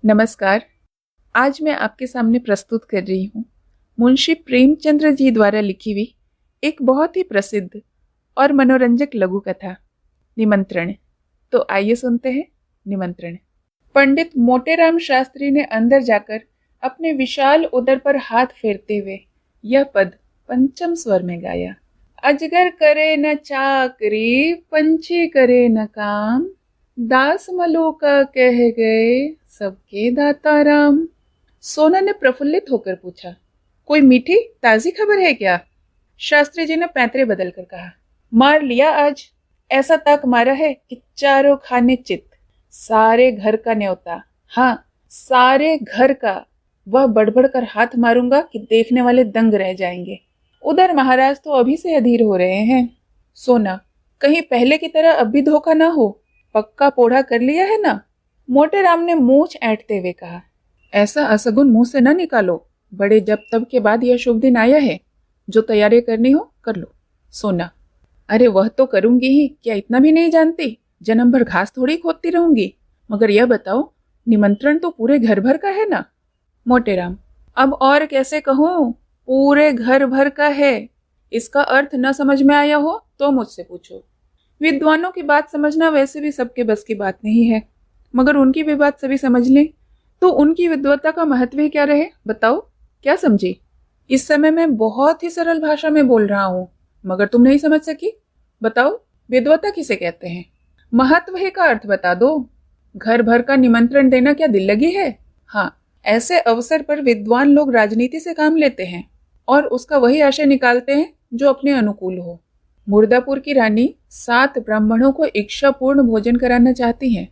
नमस्कार। आज मैं आपके सामने प्रस्तुत कर रही हूँ मुंशी प्रेमचंद्र जी द्वारा लिखी हुई एक बहुत ही प्रसिद्ध और मनोरंजक लघु कथा निमंत्रण। तो आइए सुनते हैं निमंत्रण। पंडित मोटेराम शास्त्री ने अंदर जाकर अपने विशाल उदर पर हाथ फेरते हुए यह पद पंचम स्वर में गाया। अजगर करे न चाकरी, पंछी करे न काम, दास मलूका कह गए सबके दाता राम। सोना ने प्रफुल्लित होकर पूछा, कोई मीठी ताजी खबर है क्या? शास्त्री जी ने पैंतरे बदल कर कहा, मार लिया आज। ऐसा ताक मारा है कि चारों खाने चित, सारे घर का न्योता, हाँ सारे घर का। वह बढ़ कर हाथ मारूंगा कि देखने वाले दंग रह जाएंगे। उधर महाराज तो अभी से अधीर हो रहे हैं। सोना, कहीं पहले की तरह अब भी धोखा ना हो, पक्का पोढ़ा कर लिया है ना? मोटेराम ने मूंछ ऐंठते हुए कहा, ऐसा असगुन मुंह से न निकालो। बड़े जब तब के बाद यह शुभ दिन आया है, जो तैयारी करनी हो कर लो। सोना, अरे वह तो करूंगी ही, क्या इतना भी नहीं जानती? जन्म भर घास थोड़ी खोदती रहूंगी। मगर यह बताओ, निमंत्रण तो पूरे घर भर का है ना? मोटेराम, अब और कैसे कहूं, पूरे घर भर का है। इसका अर्थ न समझ में आया हो तो मुझसे पूछो। विद्वानों की बात समझना वैसे भी सबके बस की बात नहीं है, मगर उनकी भी बात सभी समझ लें तो उनकी विद्वता का महत्व ही क्या रहे? बताओ, क्या समझी? इस समय मैं बहुत ही सरल भाषा में बोल रहा हूं, मगर तुम नहीं समझ सकी। बताओ, विद्वता किसे कहते हैं? महत्व ही का अर्थ बता दो। घर भर का निमंत्रण देना क्या दिल लगी है? हाँ, ऐसे अवसर पर विद्वान लोग राजनीति से काम लेते हैं और उसका वही आशय निकालते हैं जो अपने अनुकूल हो। मुर्दापुर की रानी 7 ब्राह्मणों को इच्छापूर्ण भोजन कराना चाहती हैं।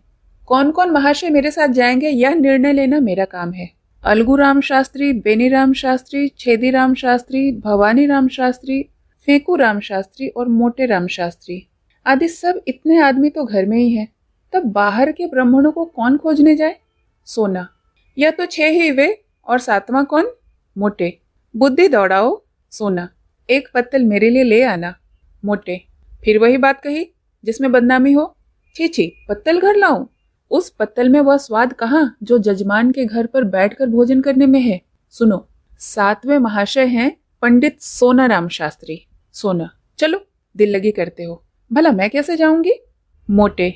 कौन कौन महाशय मेरे साथ जाएंगे यह निर्णय लेना मेरा काम है। अलगूराम शास्त्री, बेनीराम शास्त्री, छेदीराम शास्त्री, भवानी राम शास्त्री, फेंकूराम शास्त्री और मोटेराम शास्त्री आदि सब इतने आदमी तो घर में ही हैं। तब बाहर के ब्राह्मणों को कौन खोजने जाए? सोना, यह तो 6 ही वे, और 7वां कौन? मोटे, बुद्धि दौड़ाओ। सोना, एक पत्तल मेरे लिए ले आना। मोटे, फिर वही बात कही जिसमें बदनामी हो। छी छी, पत्तल घर लाऊं? उस पत्तल में वह स्वाद कहाँ जो जजमान के घर पर बैठकर भोजन करने में है। सुनो, 7वें महाशय हैं पंडित सोनाराम शास्त्री। सोना, चलो दिल लगी करते हो, भला मैं कैसे जाऊंगी? मोटे,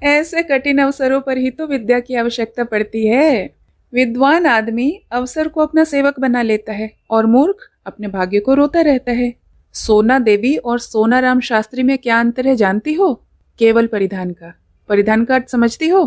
ऐसे कठिन अवसरों पर ही तो विद्या की आवश्यकता पड़ती है। विद्वान आदमी अवसर को अपना सेवक बना लेता है और मूर्ख अपने भाग्य को रोता रहता है। सोना देवी और सोनाराम शास्त्री में क्या अंतर है जानती हो? केवल परिधान का। परिधान का अर्थ समझती हो?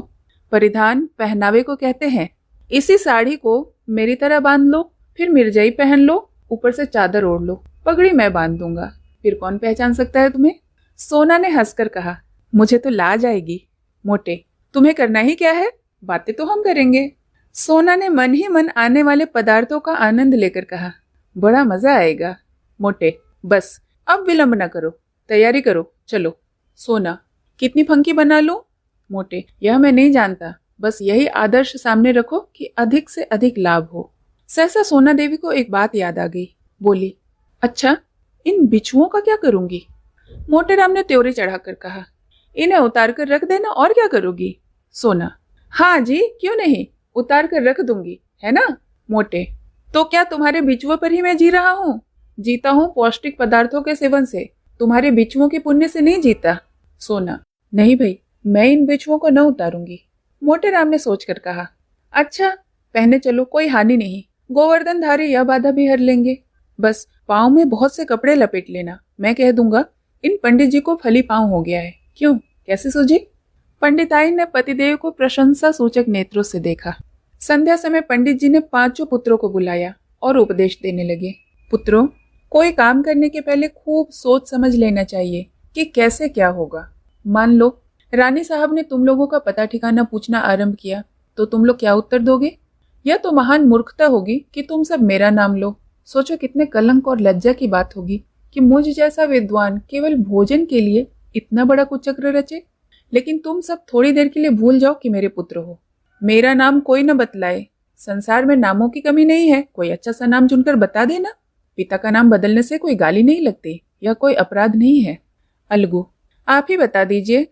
परिधान पहनावे को कहते हैं। इसी साड़ी को मेरी तरह बांध लो, फिर मिर्जाई पहन लो, ऊपर से चादर ओढ़ लो, पगड़ी मैं बांध दूंगा, फिर कौन पहचान सकता है तुम्हें? सोना ने हंसकर कहा, मुझे तो लाज आएगी। मोटे, तुम्हें करना ही क्या है, बातें तो हम करेंगे। सोना ने मन ही मन आने वाले पदार्थों का आनंद लेकर कहा, बड़ा मजा आएगा। मोटे, बस अब विलंब न करो, तैयारी करो, चलो। सोना, कितनी फंकी बना लूं? मोटे, यह मैं नहीं जानता, बस यही आदर्श सामने रखो कि अधिक से अधिक लाभ हो। सहसा सोना देवी को एक बात याद आ गई। बोली, अच्छा, इन बिच्छुओं का क्या करूंगी? मोटेराम ने त्योरी चढ़ाकर कहा, इन्हें उतार कर रख देना, और क्या करोगी? सोना, हाँ जी, क्यों नहीं, उतार कर रख दूंगी, है ना? मोटे, तो क्या तुम्हारे बिच्छुओं पर ही मैं जी रहा हूँ? जीता हूँ पौष्टिक पदार्थों के सेवन से, तुम्हारे बिच्छुओं के पुण्य से नहीं जीता। सोना, नहीं भाई, मैं इन बिच्छुओं को न उतारूंगी। मोटेराम ने सोचकर कहा, अच्छा पहने चलो, कोई हानि नहीं, गोवर्धन धारी यह बाधा भी हर लेंगे। बस पाँव में बहुत से कपड़े लपेट लेना, मैं कह दूंगा इन पंडित जी को फली पाँव हो गया है। क्यों, कैसे सूझी? पंडिताई ने पतिदेव को प्रशंसा सूचक नेत्रों से देखा। संध्या समय पंडित जी ने 5 पुत्रों को बुलाया और उपदेश देने लगे। पुत्रों, कोई काम करने के पहले खूब सोच समझ लेना चाहिए कि कैसे क्या होगा। मान लो रानी साहब ने तुम लोगों का पता ठिकाना पूछना आरंभ किया, तो तुम लोग क्या उत्तर दोगे? यह तो महान मूर्खता होगी कि तुम सब मेरा नाम लो। सोचो कितने कलंक और लज्जा की बात होगी कि मुझ जैसा विद्वान केवल भोजन के लिए इतना बड़ा कुचक्र रचे। लेकिन तुम सब थोड़ी देर के लिए भूल जाओ कि मेरे पुत्र हो। मेरा नाम कोई न बतलाए, संसार में नामों की कमी नहीं है, कोई अच्छा सा नाम चुनकर बता देना। पिता का नाम बदलने से कोई गाली नहीं लगती, यह कोई अपराध नहीं है। अलगू, आप ही बता दीजिए।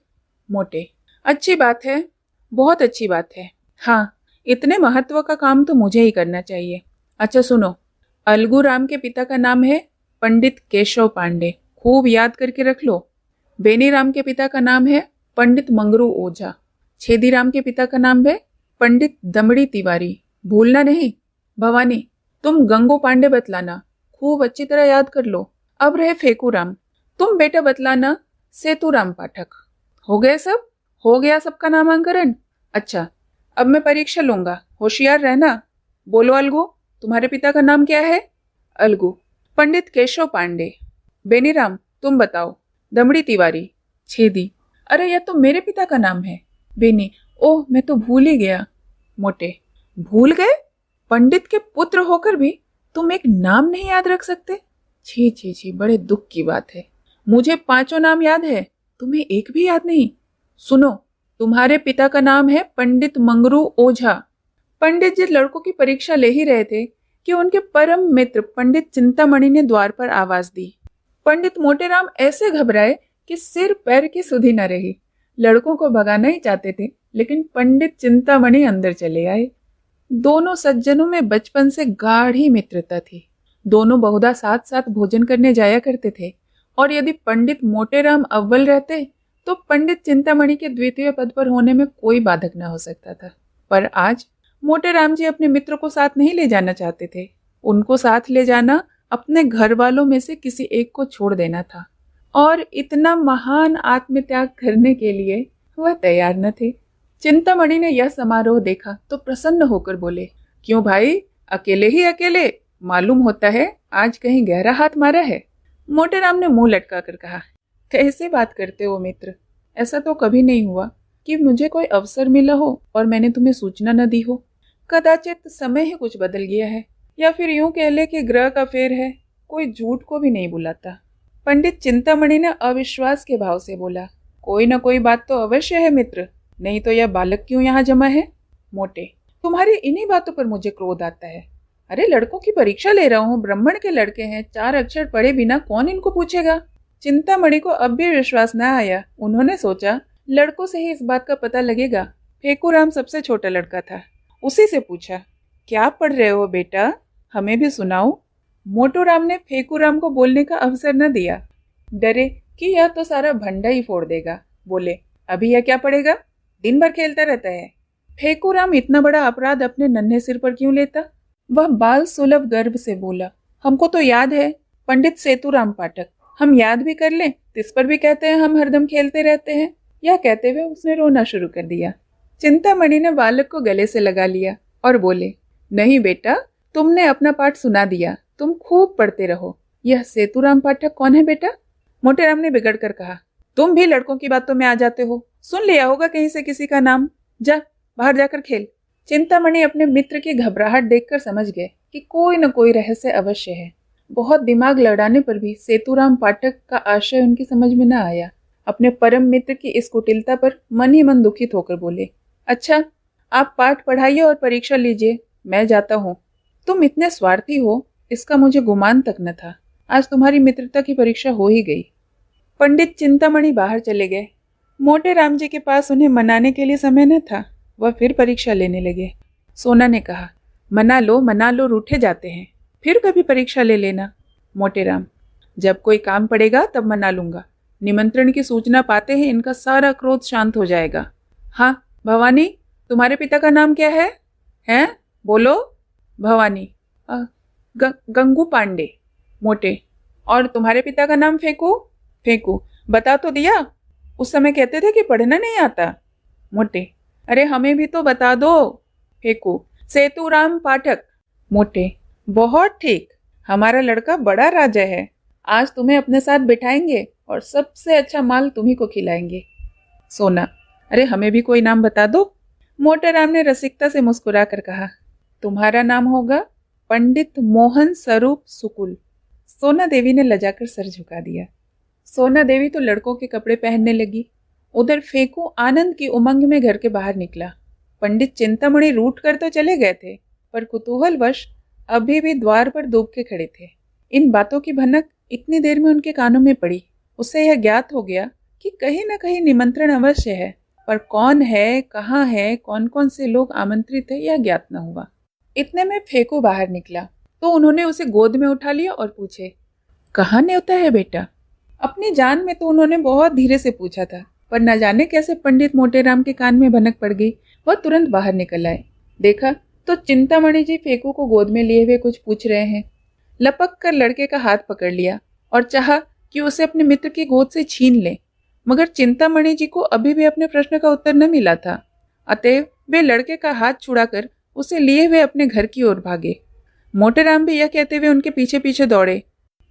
मोटे, अच्छी बात है, बहुत अच्छी बात है। हाँ, इतने महत्व का काम तो मुझे ही करना चाहिए। अच्छा सुनो, अलगू राम के पिता का नाम है पंडित केशव पांडे, खूब याद करके रख लो। बेनी राम के पिता का नाम है पंडित मंगरू ओझा। छेदी राम के पिता का नाम है पंडित दमड़ी तिवारी, भूलना नहीं। भवानी, तुम गंगू पांडे बतलाना, खूब अच्छी तरह याद कर लो। अब रहे फेकू राम, तुम बेटा बतलाना सेतुराम पाठक। हो गए सब? हो गया सबका नामांकन? अच्छा, अब मैं परीक्षा लूंगा, होशियार रहना। बोलो अलगू, तुम्हारे पिता का नाम क्या है? अलगू, पंडित केशव पांडे। बेनीराम, तुम बताओ। दमड़ी तिवारी। छेदी, अरे यह तो मेरे पिता का नाम है। बेनी, ओह मैं तो भूल ही गया। मोटे, भूल गए? पंडित के पुत्र होकर भी तुम एक नाम नहीं याद रख सकते? छी छी छी, बड़े दुख की बात है। मुझे 5 नाम याद है, तुम्हें एक भी याद नहीं। सुनो, तुम्हारे पिता का नाम है पंडित मंगरू ओझा। पंडित जी लड़कों की परीक्षा ले ही रहे थे कि उनके परम मित्र पंडित चिंतामणि ने द्वार पर आवाज दी। पंडित मोटेराम ऐसे घबराए कि सिर पैर की सुधि न रही। लड़कों को भगाना ही चाहते थे, लेकिन पंडित चिंतामणि अंदर चले आए। दोनों सज्जनों में बचपन से गाढ़ी मित्रता थी। दोनों बहुधा साथ साथ भोजन करने जाया करते थे, और यदि पंडित मोटेराम अव्वल रहते तो पंडित चिंतामणि के द्वितीय पद पर होने में कोई बाधक न हो सकता था। पर आज मोटेराम जी अपने मित्र को साथ नहीं ले जाना चाहते थे। उनको साथ ले जाना अपने घर वालों में से किसी एक को छोड़ देना था, और इतना महान आत्मत्याग करने के लिए वह तैयार न थे। चिंतामणि ने यह समारोह देखा तो प्रसन्न होकर बोले, क्यों भाई, अकेले ही अकेले? मालूम होता है आज कहीं गहरा हाथ मारा है। मोटेराम ने मुंह लटका कर कहा, कैसे बात करते हो मित्र? ऐसा तो कभी नहीं हुआ कि मुझे कोई अवसर मिला हो और मैंने तुम्हें सूचना न दी हो। कदाचित समय ही कुछ बदल गया है, या फिर यूं कह ले कि ग्रह का फेर है। कोई झूठ को भी नहीं बुलाता। पंडित चिंतामणि ने अविश्वास के भाव से बोला, कोई न कोई बात तो अवश्य है मित्र, नहीं तो यह बालक क्यों यहाँ जमा है? मोटे, तुम्हारी इन्हीं बातों पर मुझे क्रोध आता है। अरे लड़कों की परीक्षा ले रहा हूँ, ब्राह्मण के लड़के हैं, 4 अक्षर पढ़े बिना कौन इनको पूछेगा? चिंतामणि को अब भी विश्वास न आया। उन्होंने सोचा लड़कों से ही इस बात का पता लगेगा। फेकूराम सबसे छोटा लड़का था। उसी से पूछा, क्या पढ़ रहे हो बेटा, हमें भी सुनाओ। मोटूराम ने फेकूराम को बोलने का अवसर न दिया, डरे कि यह तो सारा भंडा ही फोड़ देगा। बोले, अभी यह क्या पढ़ेगा, दिन भर खेलता रहता है। फेकूराम इतना बड़ा अपराध अपने नन्हे सिर पर क्यों लेता? वह बाल सुलभ गर्व से बोला, हमको तो याद है पंडित सेतुराम पाठक, हम याद भी कर लें तो इस पर भी कहते हैं हम हरदम खेलते रहते हैं। यह कहते हुए उसने रोना शुरू कर दिया। चिंतामणि ने बालक को गले से लगा लिया और बोले, नहीं बेटा, तुमने अपना पाठ सुना दिया, तुम खूब पढ़ते रहो। यह सेतुराम पाठक कौन है बेटा? मोटेराम ने बिगड़ कर कहा, तुम भी लड़कों की बातों में आ जाते हो, सुन लिया होगा कहीं से किसी का नाम, जा बाहर जाकर खेल। चिंतामणि अपने मित्र की घबराहट देखकर समझ गए कि कोई न कोई रहस्य अवश्य है। बहुत दिमाग लड़ाने पर भी सेतुराम पाठक का आशय उनकी समझ में न आया। अपने परम मित्र की इस कुटिलता पर मन ही मन दुखित होकर बोले, अच्छा आप पाठ पढ़ाइए और परीक्षा लीजिए, मैं जाता हूँ। तुम इतने स्वार्थी हो इसका मुझे गुमान तक न था। आज तुम्हारी मित्रता की परीक्षा हो ही गई। पंडित चिंतामणि बाहर चले गए। मोटेराम जी के पास उन्हें मनाने के लिए समय न था। वह फिर परीक्षा लेने लगे। सोना ने कहा, मना लो, रूठे जाते हैं, फिर कभी परीक्षा ले लेना। मोटेराम, जब कोई काम पड़ेगा तब मना लूंगा। निमंत्रण की सूचना पाते ही इनका सारा क्रोध शांत हो जाएगा। हाँ भवानी, तुम्हारे पिता का नाम क्या है? हैं बोलो। भवानी, गंगू पांडे। मोटे, और तुम्हारे पिता का नाम? फेकू। फेकू, बता तो दिया, उस समय कहते थे कि पढ़ना नहीं आता। मोटे, अरे हमें भी तो बता दो। फेकू, सेतुराम पाठक। मोटे, बहुत ठीक, हमारा लड़का बड़ा राजा है, आज तुम्हें अपने साथ बिठाएंगे और सबसे अच्छा माल तुम्ही को खिलाएंगे। सोना, अरे हमें भी कोई नाम बता दो। मोटेराम ने रसिकता से मुस्कुरा कर कहा, तुम्हारा नाम होगा पंडित मोहन स्वरूप सुकुल। सोना देवी ने लजाकर सर झुका दिया। सोना देवी तो लड़कों के कपड़े पहनने लगी। उधर फेकू आनंद की उमंग में घर के बाहर निकला। पंडित चिंतामणि रूठ कर तो चले गए थे, पर कुतूहलवश अभी भी द्वार पर दूब के खड़े थे। इन बातों की भनक इतनी देर में उनके कानों में पड़ी। उससे यह ज्ञात हो गया कि कहीं न कहीं निमंत्रण अवश्य है। पर कौन है, कहाँ है, कौन कौन से लोग आमंत्रित है यह ज्ञात न हुआ। इतने में फेकू बाहर निकला तो उन्होंने उसे गोद में उठा लिया और पूछे, कहाँ न्योता है बेटा? अपनी जान में तो उन्होंने बहुत धीरे से पूछा था, पर न जाने कैसे पंडित मोटेराम के कान में भनक पड़ गई। वह तुरंत बाहर निकल आए। देखा तो चिंतामणि जी फेकू को गोद में लिए हुए कुछ पूछ रहे हैं। लपक कर लड़के का हाथ पकड़ लिया और चाहा कि उसे अपने मित्र की गोद से छीन ले, मगर चिंतामणि जी को अभी भी अपने प्रश्न का उत्तर न मिला था। अतएव वे लड़के का हाथ छुड़ाकर उसे लिए हुए अपने घर की ओर भागे। मोटेराम भी यह कहते हुए उनके पीछे पीछे दौड़े,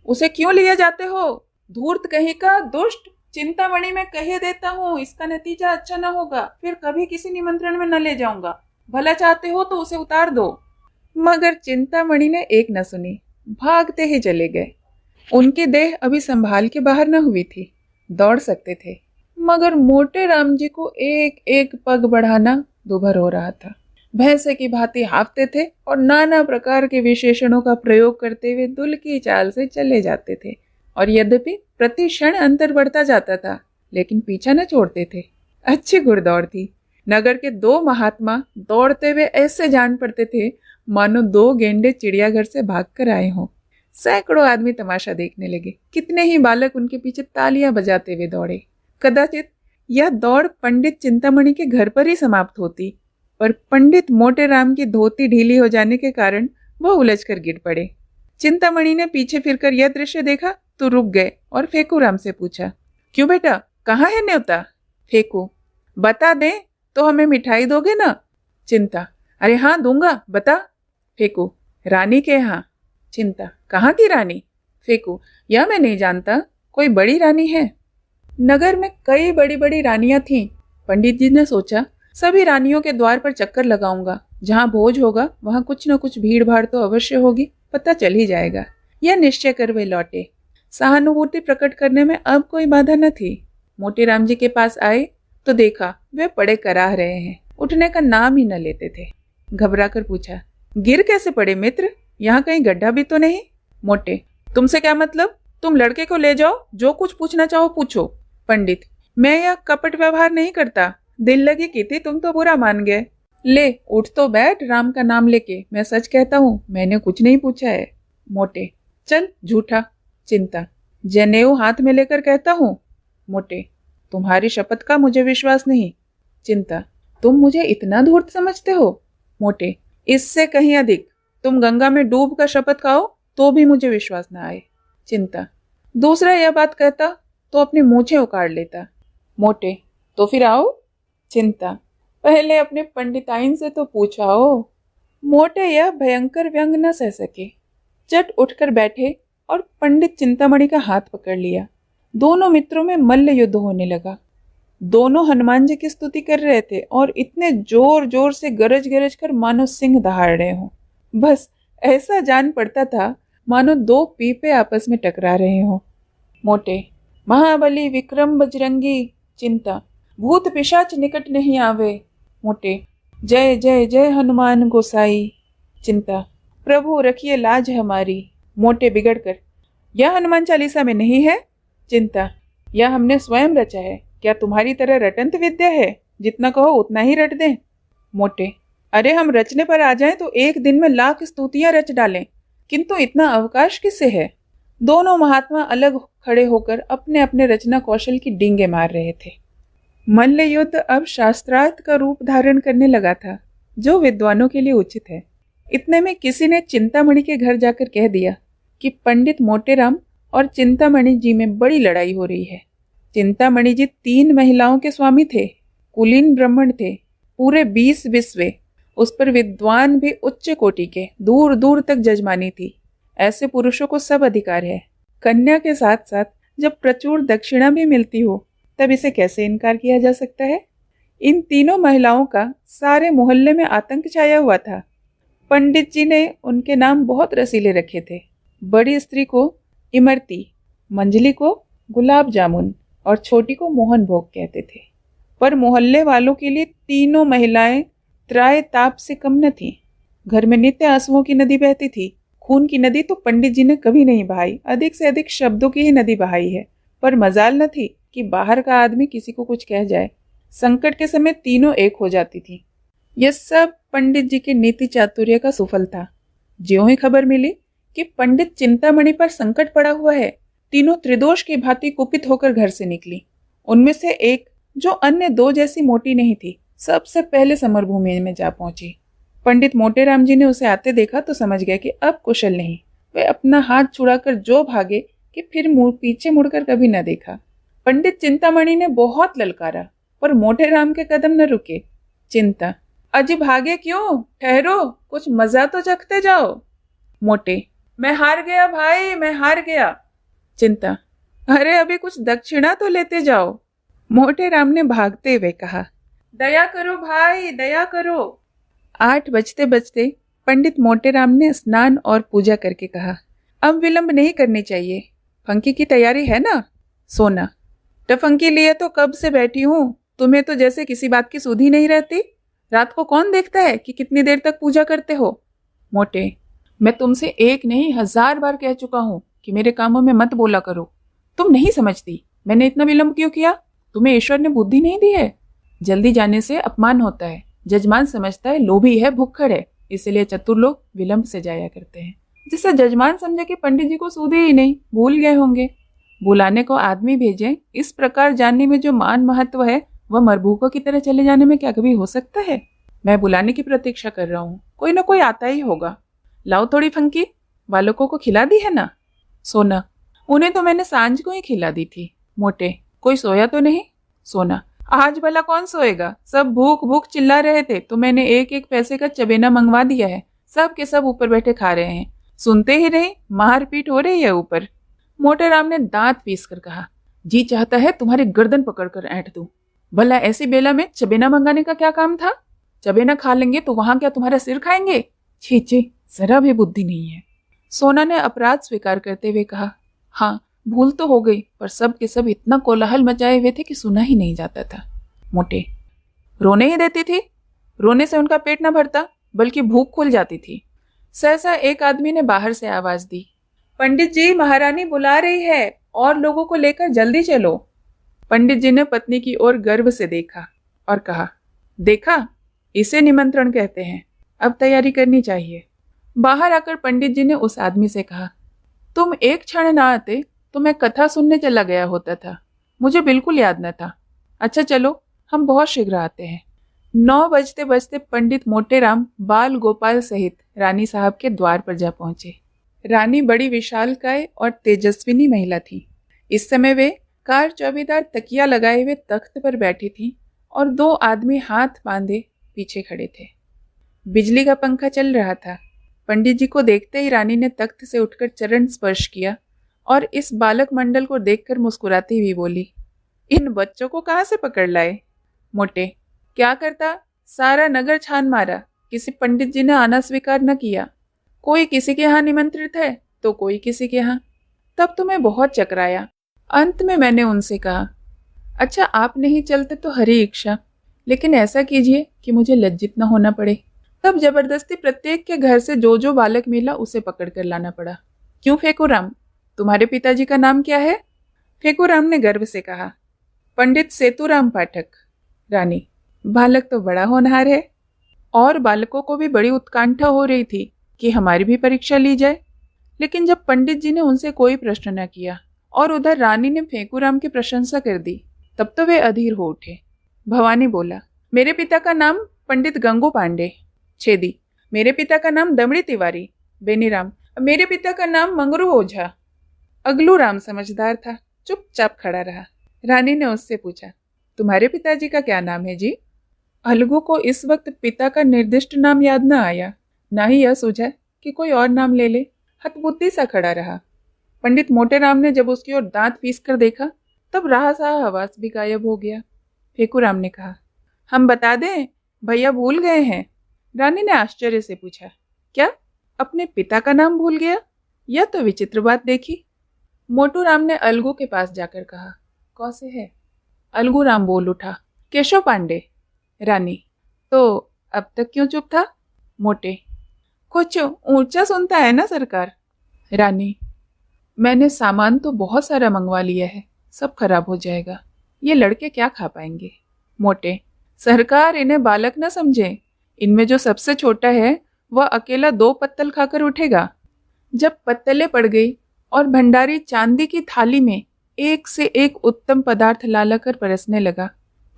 उसे क्यों लिए जाते हो? धूर्त कहीं का, दुष्ट! चिंतामणि मैं कह देता हूँ, इसका नतीजा अच्छा न होगा, फिर कभी किसी निमंत्रण में न ले जाऊंगा। भला चाहते हो तो उसे उतार दो। मगर चिंतामणि ने एक न सुनी, भागते ही चले गए। उनकी देह अभी संभाल के बाहर न हुई थी, दौड़ सकते थे, मगर मोटेराम जी को एक एक पग बढ़ाना दुभर हो रहा था। भैंसे की भांति हाँफते थे और नाना प्रकार के विशेषणों का प्रयोग करते हुए दुल की चाल से चले जाते थे, और यद्यपि प्रति क्षण अंतर बढ़ता जाता था, लेकिन पीछा न छोड़ते थे। अच्छी घुड़दौड़ थी। नगर के दो महात्मा दौड़ते हुए ऐसे जान पड़ते थे मानो दो गेंडे चिड़ियाघर से भागकर आए हों। सैकड़ों आदमी तमाशा देखने लगे। कितने ही बालक उनके पीछे तालियां बजाते हुए दौड़े। कदाचित यह दौड़ पंडित चिंतामणि के घर पर ही समाप्त होती, पर पंडित मोटेराम की धोती ढीली हो जाने के कारण वह उलझकर गिर पड़े। चिंतामणि ने पीछे फिरकर यह दृश्य देखा तो रुक गए और फेकू राम से पूछा, क्यों बेटा, कहाँ है न्योता? फेकू, बता दे तो हमें मिठाई दोगे ना? चिंता, अरे हाँ दूंगा, बता। फेकू, रानी के यहाँ। चिंता, कहाँ की रानी? फेकू, यह मैं नहीं जानता, कोई बड़ी रानी है। नगर में कई बड़ी बड़ी रानियां थीं। पंडित जी ने सोचा सभी रानियों के द्वार पर चक्कर लगाऊंगा, जहाँ भोज होगा वहां कुछ न कुछ भीड़ भाड़ तो अवश्य होगी, पता चल ही जाएगा। यह निश्चय कर वे लौटे। सहानुभूति प्रकट करने में अब कोई बाधा न थी। मोटेराम जी के पास आए तो देखा वे पड़े कराह रहे हैं, उठने का नाम ही न लेते थे। घबरा कर पूछा, गिर कैसे पड़े मित्र? यहाँ कहीं गड्ढा भी तो नहीं? मोटे, तुमसे क्या मतलब? तुम लड़के को ले जाओ, जो कुछ पूछना चाहो पूछो। पंडित, मैं यह कपट व्यवहार नहीं करता, दिल लगी की थी, तुम तो बुरा मान गए। ले उठ तो बैठ राम का नाम लेके, मैं सच कहता हूँ, मैंने कुछ नहीं पूछा है। मोटे, चल झूठा। चिंता, जनेऊ हाथ में लेकर कहता हूँ। मोटे, तुम्हारी शपथ का मुझे विश्वास नहीं। चिंता, तुम मुझे इतना धूर्त समझते हो? मोटे, इससे कहीं अधिक। तुम गंगा में डूब कर शपथ खाओ तो भी मुझे विश्वास न आए। चिंता, दूसरा यह बात कहता तो अपनी मूछें उखाड़ लेता। मोटे, तो फिर आओ। चिंता, पहले अपने पंडिताइन से तो पूछाओ। मोटे यह भयंकर व्यंग न सह सके, चट उठकर बैठे और पंडित चिंतामणि का हाथ पकड़ लिया। दोनों मित्रों में मल्ल युद्ध होने लगा। दोनों हनुमान जी की स्तुति कर रहे थे और इतने जोर जोर से गरज गरज कर मानो सिंह दहाड़ रहे हों। बस ऐसा जान पड़ता था मानो दो पीपे आपस में टकरा रहे हों। मोटे, महाबली विक्रम बजरंगी। चिंता, भूत पिशाच निकट नहीं आवे। मोटे, जय जय जय हनुमान गोसाई। चिंता, प्रभु रखिए लाज हमारी। मोटे बिगड़ कर, यह हनुमान चालीसा में नहीं है। चिंता, यह हमने स्वयं रचा है, क्या तुम्हारी तरह रटंत विद्या है? जितना कहो उतना ही रट दें। मोटे, अरे हम रचने पर आ जाएं तो एक दिन में लाख स्तुतियां रच डालें, किंतु इतना अवकाश किससे है? दोनों महात्मा अलग खड़े होकर अपने अपने रचना कौशल की डींगे मार रहे थे। मल्ल युद्ध अब शास्त्रार्थ का रूप धारण करने लगा था, जो विद्वानों के लिए उचित है। इतने में किसी ने चिंतामणि के घर जाकर कह दिया कि पंडित मोटेराम और चिंतामणि जी में बड़ी लड़ाई हो रही है। चिंतामणि जी 3 महिलाओं के स्वामी थे, कुलीन ब्राह्मण थे, पूरे 20 विश्वे, उस पर विद्वान भी उच्च कोटि के, दूर दूर तक जजमानी थी। ऐसे पुरुषों को सब अधिकार है। कन्या के साथ साथ जब प्रचुर दक्षिणा भी मिलती हो तब इसे कैसे इनकार किया जा सकता है? इन तीनों महिलाओं का सारे मोहल्ले में आतंक छाया हुआ था। पंडित जी ने उनके नाम बहुत रसीले रखे थे। बड़ी स्त्री को इमरती, मंझली को गुलाब जामुन और छोटी को मोहन भोग कहते थे। पर मोहल्ले वालों के लिए तीनों महिलाएं त्राय ताप से कम न थीं। घर में नित्य आंसुओं की नदी बहती थी। खून की नदी तो पंडित जी ने कभी नहीं बहाई, अधिक से अधिक शब्दों की ही नदी बहाई है। पर मजाल न थी कि बाहर का आदमी किसी को कुछ कह जाए। संकट के समय तीनों एक हो जाती थी। यह सब पंडित जी के नीति चातुर्य का सुफल था। ज्यों ही खबर मिली कि पंडित चिंतामणि पर संकट पड़ा हुआ है, तीनों त्रिदोष की भांति कुपित होकर घर से निकली। उनमें से एक, जो अन्य दो जैसी मोटी नहीं थी, सबसे पहले समरभूमि में जा पहुंची। पंडित मोटेराम जी ने उसे आते देखा तो समझ गया कि अब कुशल नहीं। वे अपना हाथ छुड़ाकर जो भागे कि फिर पीछे मुड़कर कभी न देखा। पंडित चिंतामणि ने बहुत ललकारा, पर मोटेराम के कदम न रुके। चिंता, अजी भागे क्यों? ठहरो, कुछ मजा तो चखते जाओ। मोटे, मैं हार गया भाई, मैं हार गया। चिंता, अरे अभी कुछ दक्षिणा तो लेते जाओ। मोटेराम ने भागते हुए कहा, दया करो भाई, दया करो। 8 बजते बजते पंडित मोटेराम ने स्नान और पूजा करके कहा, अब विलंब नहीं करनी चाहिए। फंकी की तैयारी है ना? सोना, टफंकी लिए तो कब से बैठी हूं, तुम्हें तो जैसे किसी बात की सुध ही नहीं रहती। रात को कौन देखता है कि कितनी देर तक पूजा करते हो? मोटे, मैं तुमसे 1 नहीं 1000 बार कह चुका हूं कि मेरे कामों में मत बोला करो। तुम नहीं समझती मैंने इतना विलंब क्यों किया? तुम्हें ईश्वर ने बुद्धि नहीं दी है? जल्दी जाने से अपमान होता है। जजमान समझता है लोभी है, भुक्खड़ है, इसलिए चतुर लोग विलंब से जाया करते हैं। जिससे जजमान समझे कि पंडित जी को सूझे ही नहीं, भूल गए होंगे। बुलाने को आदमी भेजें, इस प्रकार जानने में जो मान महत्व है वह मरभूखों की तरह चले जाने में क्या कभी हो सकता है? मैं बुलाने की प्रतीक्षा कर रहा हूँ, कोई ना कोई आता ही होगा। लाओ थोड़ी फंकी, बालकों को खिला दी है ना? सोना, उन्हें तो मैंने सांझ को ही खिला दी थी। मोटे, कोई सोया तो नहीं? सोना, आज भला कौन सोएगा? सब भूख भूख चिल्ला रहे थे तो मैंने 1-1 पैसे का चबेना मंगवा दिया है। सब के सब ऊपर बैठे खा रहे हैं। सुनते ही रहे, मारपीट हो रही है ऊपर। मोटेराम ने दांत पीस कर कहा, जी चाहता है तुम्हारी गर्दन पकड़कर ऐंठ दूं। भला ऐसी बेला में चबेना मंगाने का क्या काम था? चबेना खा लेंगे तो वहां क्या तुम्हारा सिर खाएंगे? छी छी, जरा भी बुद्धि नहीं है। सोना ने अपराध स्वीकार करते हुए कहा, हाँ भूल तो हो गई, पर सब के सब इतना कोलाहल मचाए हुए थे कि सुना ही नहीं जाता था। मोटे, रोने ही देती थी? रोने से उनका पेट न भरता, बल्कि भूख खुल जाती थी। सहसा एक आदमी ने बाहर से आवाज दी, पंडित जी, महारानी बुला रही है और लोगों को लेकर जल्दी चलो। पंडित जी ने पत्नी की ओर गर्व से देखा और कहा, देखा, इसे निमंत्रण कहते हैं। अब तैयारी करनी चाहिए। बाहर आकर पंडित जी ने उस आदमी से कहा, तुम एक क्षण ना आते तो मैं कथा सुनने चला गया होता था। मुझे बिल्कुल याद न था। अच्छा चलो, हम बहुत शीघ्र आते हैं। 9 बजते बजते पंडित मोटेराम बाल गोपाल सहित रानी साहब के द्वार पर जा पहुंचे। रानी बड़ी विशालकाय और तेजस्विनी महिला थी। इस समय वे कार चौबीदार तकिया लगाए हुए तख्त पर बैठी थी और 2 आदमी हाथ बांधे पीछे खड़े थे। बिजली का पंखा चल रहा था। पंडित जी को देखते ही रानी ने तख्त से उठकर चरण स्पर्श किया और इस बालक मंडल को देखकर मुस्कुराती हुई बोली, इन बच्चों को कहाँ से पकड़ लाए? मोटे, क्या करता, सारा नगर छान मारा, किसी पंडित जी ने आना स्वीकार न किया। कोई किसी के यहाँ निमंत्रित है तो कोई किसी के यहाँ। तब तो मैं बहुत चकराया। अंत में मैंने उनसे कहा, अच्छा आप नहीं चलते तो हरी इच्छा, लेकिन ऐसा कीजिए कि मुझे लज्जित न होना पड़े। तब जबरदस्ती प्रत्येक के घर से जो जो बालक मिला उसे पकड़ कर लाना पड़ा। क्यों फेकूराम, तुम्हारे पिताजी का नाम क्या है? फेकूराम ने गर्व से कहा, पंडित सेतुराम पाठक। रानी, बालक तो बड़ा होनहार है। और बालकों को भी बड़ी उत्कंठा हो रही थी कि हमारी भी परीक्षा ली जाए। लेकिन जब पंडित जी ने उनसे कोई प्रश्न न किया और उधर रानी ने फेकूराम की प्रशंसा कर दी, तब तो वे अधीर हो उठे। भवानी बोला, मेरे पिता का नाम पंडित गंगू पांडे। छेदी, मेरे पिता का नाम दमड़ी तिवारी। बेनीराम, मेरे पिता का नाम मंगरू ओझा। अगलू राम समझदार था, चुपचाप खड़ा रहा। रानी ने उससे पूछा, तुम्हारे पिताजी का क्या नाम है जी? अलगू को इस वक्त पिता का निर्दिष्ट नाम याद न आया, न ही यह सूझा कि कोई और नाम ले ले। हतबुद्धि सा खड़ा रहा। पंडित मोटेराम ने जब उसकी ओर दांत पीस कर देखा, तब रहा सा हवास भी गायब हो गया। फेकूराम ने कहा, हम बता दें, भैया भूल गए हैं। रानी ने आश्चर्य से पूछा, क्या अपने पिता का नाम भूल गया? यह तो विचित्र बात देखी। मोटूराम ने अलगू के पास जाकर कहा, कौसे है? अलगू राम बोल उठा, केशव पांडे। रानी, तो अब तक क्यों चुप था? मोटे, कुछ ऊंचा सुनता है ना सरकार। रानी, मैंने सामान तो बहुत सारा मंगवा लिया है, सब खराब हो जाएगा। ये लड़के क्या खा पाएंगे? मोटे, सरकार इन्हें बालक न समझे। इनमें जो सबसे छोटा है वह अकेला 2 पत्तल खाकर उठेगा। जब पत्तलें पड़ गई और भंडारी चांदी की थाली में एक से एक उत्तम पदार्थ ला लाकर परसने लगा,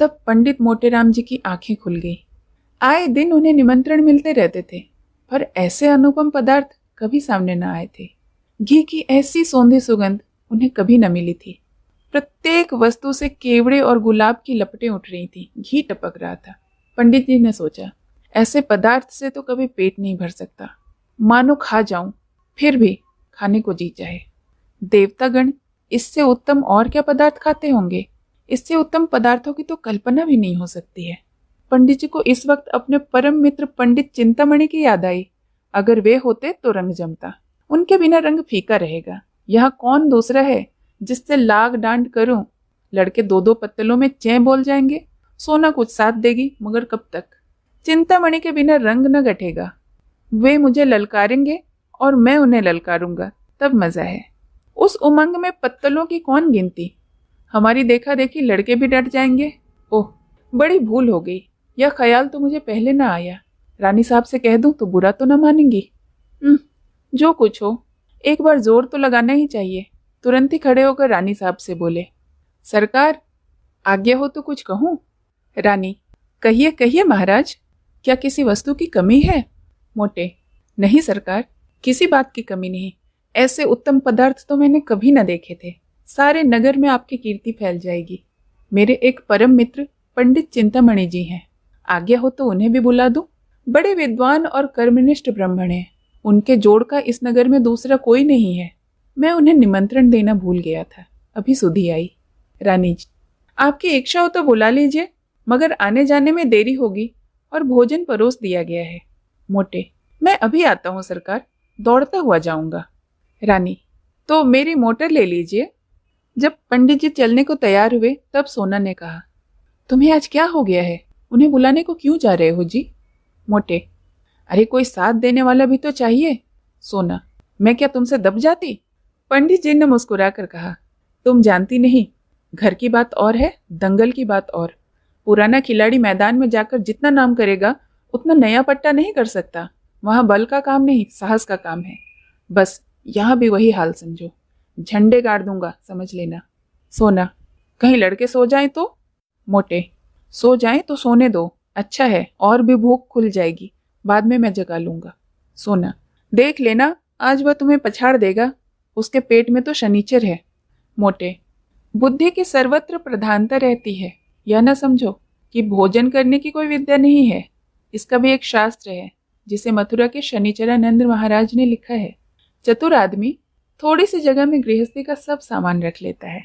तब पंडित मोटेराम जी की आंखें खुल गई। आए दिन उन्हें निमंत्रण मिलते रहते थे, पर ऐसे अनुपम पदार्थ कभी सामने न आए थे। घी की ऐसी सौंधी सुगंध उन्हें कभी न मिली थी। प्रत्येक वस्तु से केवड़े और गुलाब की लपटें उठ रही थी, घी टपक रहा था। पंडित जी ने सोचा, ऐसे पदार्थ से तो कभी पेट नहीं भर सकता, मानो खा जाऊं, फिर भी खाने को जी चाहे। देवतागण इससे उत्तम और क्या पदार्थ खाते होंगे? इससे उत्तम पदार्थों की तो कल्पना भी नहीं हो सकती है। पंडित जी को इस वक्त अपने परम मित्र पंडित चिंतामणि की याद आई। अगर वे होते तो रंग जमता, उनके बिना रंग फीका रहेगा। यह कौन दूसरा है जिससे लाग डांड करूं? लड़के 2-2 पत्तलों में चैं बोल जाएंगे। सोना कुछ साथ देगी, मगर कब तक? चिंतामणि के बिना रंग न गठेगा। वे मुझे ललकारेंगे और मैं उन्हें ललकारूंगा, तब मजा है। उस उमंग में पत्तलों की कौन गिनती? हमारी देखा देखी लड़के भी डट जाएंगे। ओह, बड़ी भूल हो गई। यह ख्याल तो मुझे पहले ना आया। रानी साहब से कह दूं तो बुरा तो न मानेंगी। जो कुछ हो, एक बार जोर तो लगाना ही चाहिए। तुरंत ही खड़े होकर रानी साहब से बोले, सरकार, आज्ञा हो तो कुछ कहूं? रानी, कहिए कहिए महाराज, क्या किसी वस्तु की कमी है? मोटे, नहीं सरकार, किसी बात की कमी नहीं। ऐसे उत्तम पदार्थ तो मैंने कभी न देखे थे। सारे नगर में आपकी कीर्ति फैल जाएगी। मेरे एक परम मित्र पंडित चिंतामणि जी हैं, आज्ञा हो तो उन्हें भी बुला दूं। बड़े विद्वान और कर्मनिष्ठ ब्राह्मण हैं। उनके जोड़ का इस नगर में दूसरा कोई नहीं है। मैं उन्हें निमंत्रण देना भूल गया था, अभी सुधी आई। रानी जी, आपकी इच्छा हो तो बुला लीजिए, मगर आने जाने में देरी होगी और भोजन परोस दिया गया है। मोटे, मैं अभी आता हूँ सरकार, दौड़ता हुआ जाऊंगा। रानी, तो मेरी मोटर ले लीजिए। जब पंडित जी चलने को तैयार हुए, तब सोना ने कहा, तुम्हें आज क्या हो गया है? उन्हें बुलाने को क्यों जा रहे हो जी? मोटे, अरे कोई साथ देने वाला भी तो चाहिए। सोना, मैं क्या तुमसे दब जाती? पंडित जी ने मुस्कुराकर कहा, तुम जानती नहीं, घर की बात और है, दंगल की बात और। पुराना खिलाड़ी मैदान में जाकर जितना नाम करेगा उतना नया पट्टा नहीं कर सकता। वहां बल का काम नहीं, साहस का काम है। बस यहां भी वही हाल समझो। झंडे गाड़ दूंगा, समझ लेना। सोना, कहीं लड़के सो जाएं तो? मोटे, सो जाएं तो सोने दो, अच्छा है, और भी भूख खुल जाएगी, बाद में मैं जगा लूंगा। सोना, देख लेना, आज वह तुम्हें पछाड़ देगा, उसके पेट में तो शनिचर है। मोटे, बुद्धि की सर्वत्र प्रधानता रहती है, यह न समझो कि भोजन करने की कोई विद्या नहीं है। इसका भी एक शास्त्र है, जिसे मथुरा के शनिचरानंद महाराज ने लिखा है। चतुर आदमी थोड़ी सी जगह में गृहस्थी का सब सामान रख लेता है।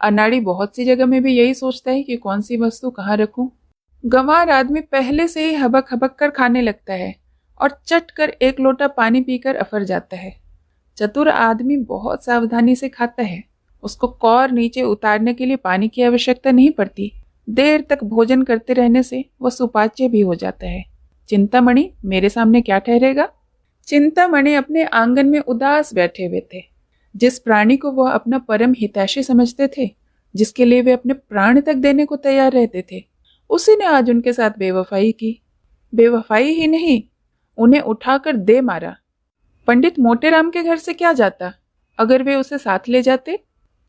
अनाड़ी बहुत सी जगह में भी यही सोचता है कि कौन सी वस्तु कहाँ रखूं। गंवार आदमी पहले से ही हबक हबक कर खाने लगता है और चट कर एक लोटा पानी पीकर अफर जाता है। चतुर आदमी बहुत सावधानी से खाता है। उसको कौर नीचे उतारने के लिए पानी की आवश्यकता नहीं पड़ती। देर तक भोजन करते रहने से वह सुपाच्य भी हो जाता है। चिंतामणि मेरे सामने क्या ठहरेगा? चिंतामणि अपने आंगन में उदास बैठे हुए थे। जिस प्राणी को वह अपना परम हितैषी समझते थे, जिसके लिए वे अपने प्राण तक देने को तैयार रहते थे, उसी ने आज उनके साथ बेवफाई की। बेवफाई ही नहीं, उन्हें उठाकर दे मारा। पंडित मोटेराम के घर से क्या जाता? अगर वे उसे साथ ले जाते,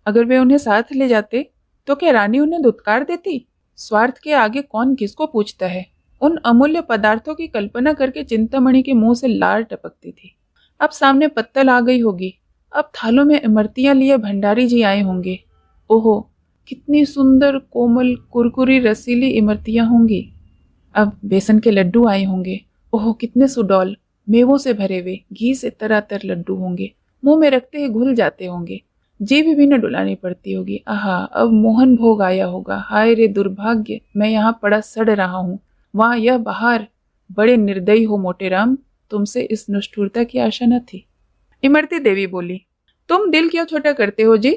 अगर वे उन्हें साथ ले जाते तो क्या रानी उन्हें धुतकार देती? स्वार्थ के आगे कौन किसको पूछता है? उन अमूल्य पदार्थों की कल्पना करके चिंतामणि के मुंह से लार टपकती थी। अब सामने पत्तल आ गई होगी, अब थालों में इमरतियां लिए भंडारी जी आए होंगे। ओहो, कितनी सुंदर कोमल कुरकुरी रसीली इमरतियां होंगी। अब बेसन के लड्डू आए होंगे। ओहो, कितने सुडौल मेवों से भरे हुए घी से तरातर लड्डू होंगे, मुंह में रखते ही घुल जाते होंगे। जीभ भी न डुलानी पड़ती होगी। आहा, अब मोहन भोग आया होगा। हाय रे दुर्भाग्य, मैं यहाँ पड़ा सड़ रहा हूँ, वहां यह बाहर। बड़े निर्दयी हो मोटेराम, तुमसे इस निष्ठुरता की आशा न थी। इमरती देवी बोली, तुम दिल क्यों छोटा करते हो जी?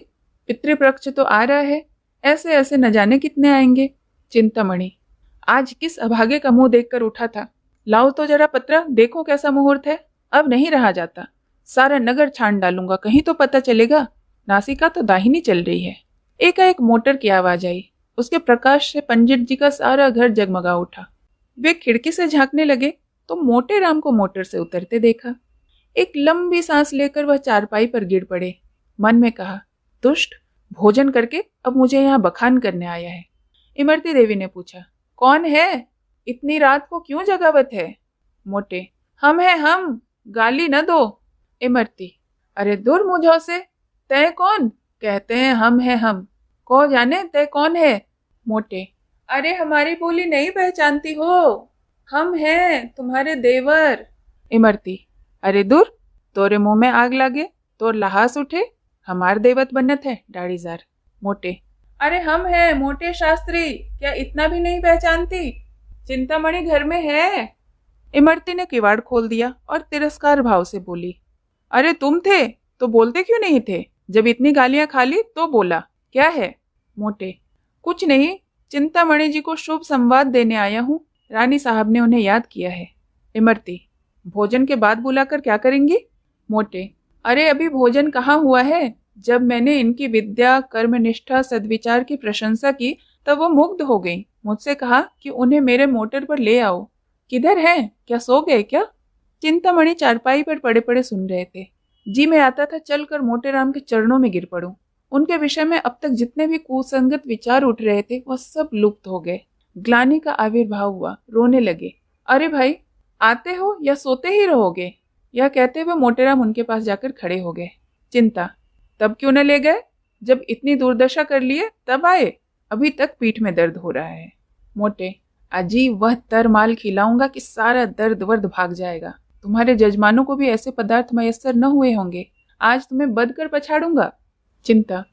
पितृपक्ष तो आ रहा है, ऐसे ऐसे न जाने कितने आएंगे। चिंतामणि, आज किस अभागे का मुंह देखकर उठा था? लाओ तो जरा पत्रा, देखो कैसा मुहूर्त है। अब नहीं रहा जाता, सारा नगर छान डालूंगा, कहीं तो पता चलेगा। नासिका तो दाहिनी चल रही है। एकाएक मोटर की आवाज आई। उसके प्रकाश से पंडित जी का सारा घर जगमगा उठा। वे खिड़की से झांकने लगे तो मोटे राम को मोटर से उतरते देखा। एक लंबी सांस लेकर वह चारपाई पर गिर पड़े। मन में कहा, दुष्ट, भोजन करके अब मुझे यहाँ बखान करने आया है। इमरती देवी ने पूछा, कौन है? इतनी रात को क्यों जगावत है? मोटे, हम हैं हम, गाली न दो। इमरती, अरे दूर मुझो से, तय कौन? कहते हैं हम हैं हम, को जाने तय कौन है? मोटे, अरे हमारी बोली नहीं पहचानती हो, हम हैं तुम्हारे देवर। इमरती, अरे दूर, तोरे मुंह में आग लागे, तोर लहास उठे, हमार देवत बनत है दाढ़ीजार। मोटे, अरे हम हैं मोटे शास्त्री, क्या इतना भी नहीं पहचानती? चिंतामणि घर में है। इमरती ने किवाड़ खोल दिया और तिरस्कार भाव से बोली, अरे तुम थे तो बोलते क्यों नहीं थे? जब इतनी गालियां खा ली तो बोला, क्या है? मोटे, कुछ नहीं, चिंतामणि जी को शुभ संवाद देने आया हूँ, रानी साहब ने उन्हें याद किया है। इमरती, भोजन के बाद बुलाकर क्या करेंगी? मोटे, अरे अभी भोजन कहाँ हुआ है? जब मैंने इनकी विद्या, कर्मनिष्ठा, सद्विचार की प्रशंसा की तब वो मुग्ध हो गई। मुझसे कहा कि उन्हें मेरे मोटर पर ले आओ। किधर हैं? क्या सो गए क्या? चिंतामणि चारपाई पर पड़े पड़े सुन रहे थे। जी में आता था चलकर मोटेराम के चरणों में गिर पड़ूं। उनके विषय में अब तक जितने भी कुसंगत विचार उठ रहे थे वह सब लुप्त हो गए। ग्लानि का आविर्भाव हुआ, रोने लगे। अरे भाई, आते हो या सोते ही रहोगे? यह कहते हुए मोटेराम उनके पास जाकर खड़े हो गए। चिंता, तब क्यों न ले गए? जब इतनी दुर्दशा कर लिए तब आए? अभी तक पीठ में दर्द हो रहा है। मोटे, अजी वह तरमाल खिलाऊंगा कि सारा दर्द वर्द भाग जाएगा। तुम्हारे जजमानों को भी ऐसे पदार्थ मयस्सर न हुए होंगे। आज तुम्हें बद कर पछाड़ूंगा। चिंता,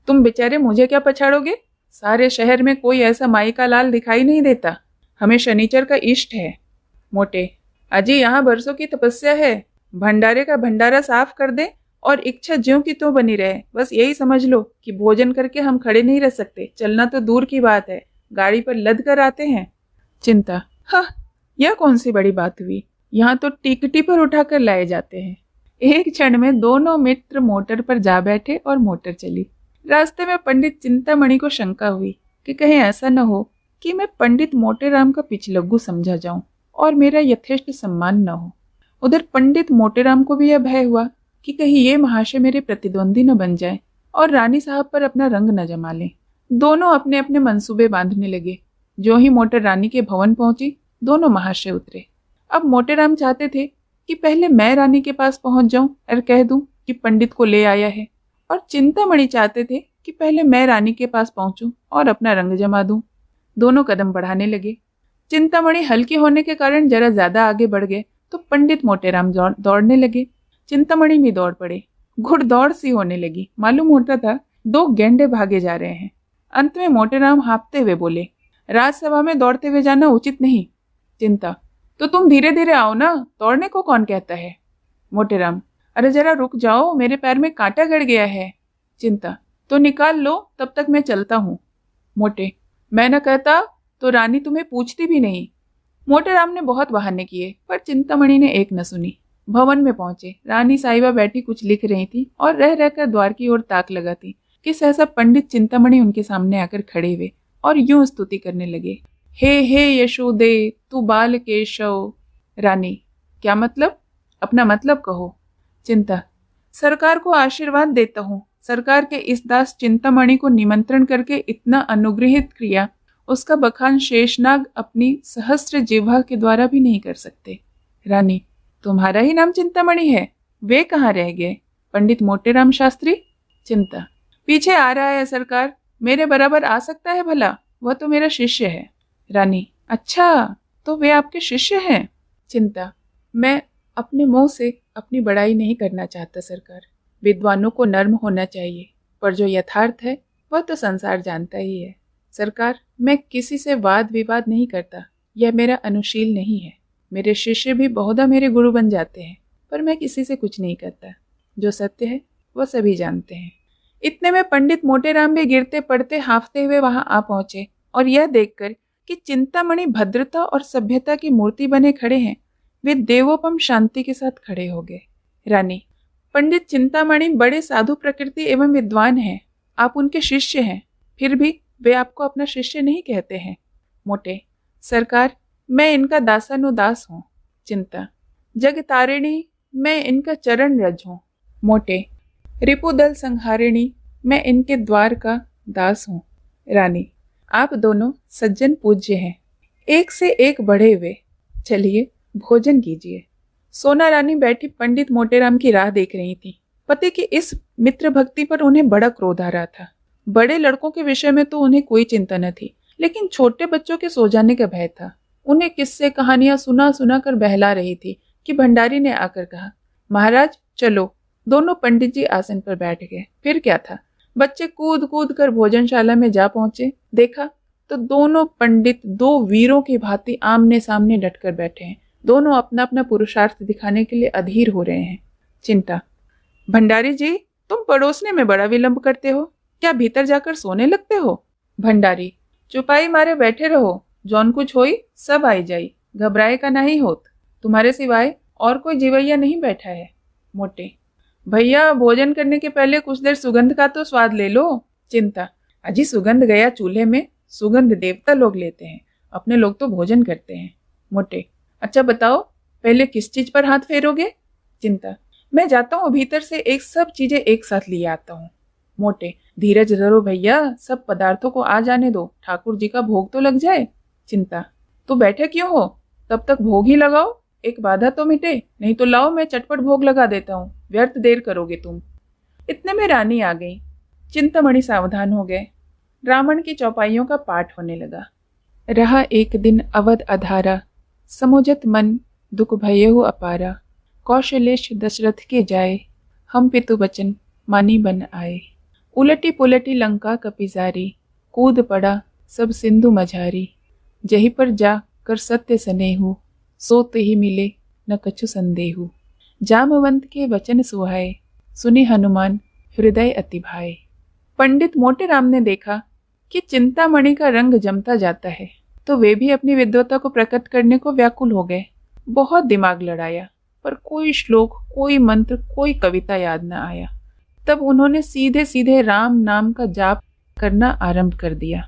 तुम बेचारे मुझे क्या पछाड़ोगे? सारे शहर में कोई ऐसा माई का लाल दिखाई नहीं देता। हमें शनिचर का इष्ट है। मोटे, अजी यहाँ बरसों की तपस्या है। भंडारे का भंडारा साफ कर दे और इच्छा ज्यों की त्यों बनी रहे। बस यही समझ लो कि भोजन करके हम खड़े नहीं रह सकते। चलना तो दूर की बात है, गाड़ी पर लद कर आते हैं। चिंता, हाँ, यह कौन सी बड़ी बात हुई? यहाँ तो टिकटी पर उठाकर लाए जाते हैं। एक क्षण में दोनों मित्र मोटर पर जा बैठे और मोटर चली। रास्ते में पंडित चिंतामणि को शंका हुई कि कहीं ऐसा न हो कि मैं पंडित मोटेराम का पिछलग्गू समझा जाऊं और मेरा यथेष्ट सम्मान न हो। उधर पंडित मोटेराम को भी यह भय हुआ कि कहीं ये महाशय मेरे प्रतिद्वंदी न बन जाए और रानी साहब पर अपना रंग न जमा लें। दोनों अपने अपने मंसूबे बांधने लगे। जो ही मोटर रानी के भवन पहुंची, दोनों महाशय उतरे। अब मोटेराम चाहते थे कि पहले मैं रानी के पास पहुंच जाऊं और कह दूं कि पंडित को ले आया है, और चिंतामणि चाहते थे कि पहले मैं रानी के पास पहुंचूं और अपना रंग जमा दूं। दोनों कदम बढ़ाने लगे। चिंतामणि हल्की होने के कारण जरा ज्यादा आगे बढ़ गए तो पंडित मोटेराम दौड़ने लगे। चिंतामणि भी दौड़ पड़े। घुड़दौड़ सी होने लगी। मालूम होता था दो गेंडे भागे जा रहे हैं। अंत में मोटेराम हाँफते हुए बोले, राजसभा में दौड़ते हुए जाना उचित नहीं। चिंता, तो तुम धीरे धीरे आओ ना, दौड़ने को कौन कहता है? मोटेराम, अरे जरा रुक जाओ, मेरे पैर में कांटा गड़ गया है। चिंता, तो निकाल लो, तब तक मैं चलता हूँ। मोटे, मैं न कहता तो रानी तुम्हें पूछती भी नहीं। मोटेराम ने बहुत बहाने किए पर चिंतामणि ने एक न सुनी। भवन में पहुंचे। रानी साहिबा बैठी कुछ लिख रही थी और रह रहकर द्वार की ओर ताक लगाती कि सहसा पंडित चिंतामणि उनके सामने आकर खड़े हुए और यूं स्तुति करने लगे, हे यशोदे, तू बाल केशव। रानी, क्या मतलब? अपना मतलब कहो। चिंता, सरकार को आशीर्वाद देता हूँ। सरकार के इस दास चिंतामणि को निमंत्रण करके इतना अनुग्रहित किया, उसका बखान शेषनाग अपनी सहस्त्र जिह्वा के द्वारा भी नहीं कर सकते। रानी, तुम्हारा ही नाम चिंतामणि है? वे कहाँ रह गए? पंडित मोटेराम शास्त्री? चिंता, पीछे आ रहा है सरकार, मेरे बराबर आ सकता है भला? वह तो मेरा शिष्य है। रानी, अच्छा, तो वे आपके शिष्य हैं? चिंता, मैं अपने मुंह से अपनी बड़ाई नहीं करना चाहता सरकार। विद्वानों को नर्म होना चाहिए, पर जो यथार्थ है वह तो संसार जानता ही है। सरकार, मैं किसी से वाद विवाद नहीं करता, यह मेरा अनुशील नहीं है। मेरे शिष्य भी बहुधा मेरे गुरु बन जाते हैं, पर मैं किसी से कुछ नहीं करता। जो सत्य है वह सभी जानते हैं। इतने में पंडित मोटेराम भी गिरते पड़ते हाँफते हुए वहां आ पहुंचे और यह देखकर कि चिंतामणि भद्रता और सभ्यता की मूर्ति बने खड़े हैं, वे देवोपम शांति के साथ खड़े हो गए। रानी, पंडित चिंतामणि बड़े साधु प्रकृति एवं विद्वान हैं। आप उनके शिष्य हैं, फिर भी वे आपको अपना शिष्य नहीं कहते हैं। मोटे, सरकार, मैं इनका दासानुदास हूँ। चिंता, जग तारिणी, मैं इनका चरण रज हूँ। मोटे, रिपुदल संहारिणी, मैं इनके द्वार का दास हूँ। रानी, आप दोनों सज्जन पूज्य हैं, एक से एक बढ़े हुए। चलिए भोजन कीजिए। सोना रानी बैठी पंडित मोटेराम की राह देख रही थी। पति की इस मित्र भक्ति पर उन्हें बड़ा क्रोध आ रहा था। बड़े लड़कों के विषय में तो उन्हें कोई चिंता न थी, लेकिन छोटे बच्चों के सो जाने का भय था। उन्हें किस्से कहानियां सुना सुना कर बहला रही थी कि भंडारी ने आकर कहा, महाराज चलो। दोनों पंडित जी आसन पर बैठ गए। फिर क्या था, बच्चे कूद कूद कर भोजनशाला में जा पहुंचे। देखा तो दोनों पंडित दो वीरों की भांति आमने सामने डटकर बैठे हैं। दोनों अपना अपना पुरुषार्थ दिखाने के लिए अधीर हो रहे हैं। चिंता, भंडारी जी, तुम पड़ोसने में बड़ा विलंब करते हो, क्या भीतर जाकर सोने लगते हो? भंडारी, चुपाई मारे बैठे रहो, जौन कुछ होई सब आई जाई, घबराए का नहीं होत। तुम्हारे सिवाय और कोई जीवैया नहीं बैठा है। मोटे, भैया भोजन करने के पहले कुछ देर सुगंध का तो स्वाद ले लो। चिंता, अजी सुगंध गया चूल्हे में, सुगंध देवता लोग लेते हैं, अपने लोग तो भोजन करते हैं। मोटे, अच्छा बताओ, पहले किस चीज पर हाथ फेरोगे? चिंता, मैं जाता हूँ भीतर से एक सब चीजें एक साथ लिए आता हूँ। मोटे, धीरज धरो भैया, सब पदार्थों को आ जाने दो, ठाकुर जी का भोग तो लग जाए। चिंता, तो बैठे क्यों हो, तब तक भोग ही लगाओ, एक बाधा तो मिटे, नहीं तो लाओ मैं चटपट भोग लगा देता हूँ, व्यर्थ देर करोगे तुम। इतने में रानी आ गई। चिंतामणि सावधान हो गए। रावण की चौपाइयों का पाठ होने लगा। रहा एक दिन अवध अधारा, समुझत मन दुख भयहु अपारा। कौशलेश दशरथ के जाए, हम पितु बचन मानी बन आए। उलटी पुलटी लंका कपिजारी, कूद पड़ा सब सिंधु मझारी। जही पर जा कर सत्य सनेहु, सोत ही मिले न कछु संदेहु। जामवंत के वचन सुहाए, सुनि हनुमान हृदय अति भाए। पंडित मोटेराम ने देखा कि चिंतामणि का रंग जमता जाता है, तो वे भी अपनी विद्वता को प्रकट करने को व्याकुल हो गए। बहुत दिमाग लड़ाया, पर कोई श्लोक, कोई मंत्र, कोई कविता याद न आया। तब उन्होंने सीधे सीधे राम नाम का जाप करना आरंभ कर दिया।